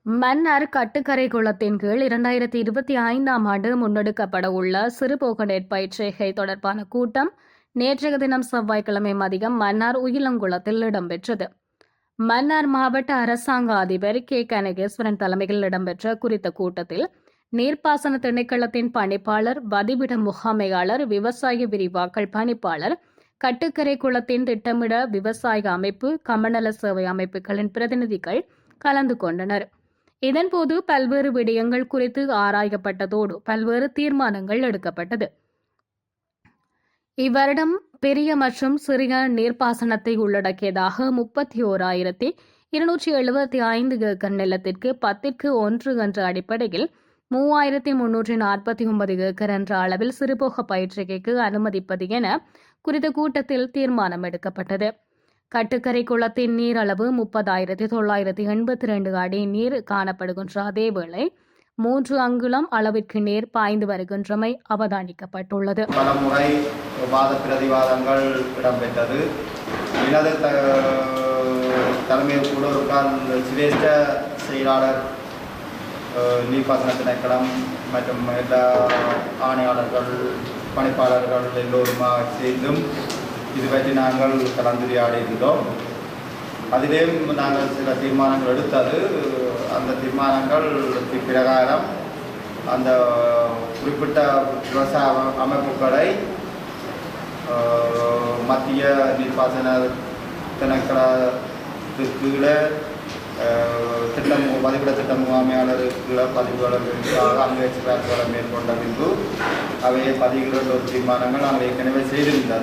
மன்னார் கட்டுக்கரை குளத்தின் கீழ் 2025ஆம் ஆண்டு முன்னெடுக்கப்பட உள்ள சிறுபோக நெற்பயிற்சிகை தொடர்பான கூட்டம் நேற்றைய தினம் செவ்வாய்க்கிழமை மதியம் மன்னார் உயிலங்குளத்தில் இடம்பெற்றது. மன்னார் மாவட்ட அரசாங்க அதிபர் கே கனகேஸ்வரன் தலைமையில் இடம்பெற்ற குறித்த கூட்டத்தில் நீர்ப்பாசன திணைக்களத்தின் பணிப்பாளர், வதிவிட முகாமையாளர், விவசாய விரிவாக்கல் பணிப்பாளர், கட்டுக்கரை குளத்தின் திட்டமிட விவசாய அமைப்பு, கமநல சேவை அமைப்புகளின் பிரதிநிதிகள் கலந்து கொண்டனர். இதன்போது பல்வேறு விடயங்கள் குறித்து ஆராயப்பட்டதோடு பல்வேறு தீர்மானங்கள் எடுக்கப்பட்டது. இவ்வருடம் பெரிய மற்றும் சிறிய நீர்ப்பாசனத்தை உள்ளடக்கியதாக 31,275 ஏக்கர் நிலத்திற்கு 10:1 என்ற அடிப்படையில் 3,349 ஏக்கர் என்ற அளவில் சிறுபோக பயிற்சிகைக்கு அனுமதிப்பது என குறித்த கூட்டத்தில் தீர்மானம் எடுக்கப்பட்டது. கட்டுக்கரை குளத்தின் நீர் அளவு 30,982 அடி நீர் காணப்படுகின்ற அதேவேளை 3 அங்குலம் அளவிற்கு நீர் பாய்ந்து வருகின்றமை அவதானிக்கப்பட்டுள்ளது. பலமுறை வாத பிரதிவாதங்கள் இடம்பெற்றது. எனது தலைமையில் கூட ஒரு கால் சிரேஷ்ட செயலாளர் நீர்ப்பாசன திணைக்களம் மற்றும் எல்லா ஆணையாளர்கள், பணிப்பாளர்கள் எல்லோருமாக சேர்ந்தும் இது பற்றி நாங்கள் கலந்துரையாடி இருந்தோம். அதிலே நாங்கள் சில தீர்மானங்கள் எடுத்தது. அந்த தீர்மானங்கள் பிரகாரம் அந்த குறிப்பிட்ட விவசாய அமைப்புகளை மத்திய நீர்ப்பாசன திணைக்களத்திற்கு திட்டம் பதிவிட திட்ட முகாமையாளருக்கு பதிவுகளுக்காக அங்கேற்பாடுகளை மேற்கொண்ட பின்பு அவையை பதிவுகள் ஒரு தீர்மானங்கள் நாங்கள் ஏற்கனவே செய்திருந்தது.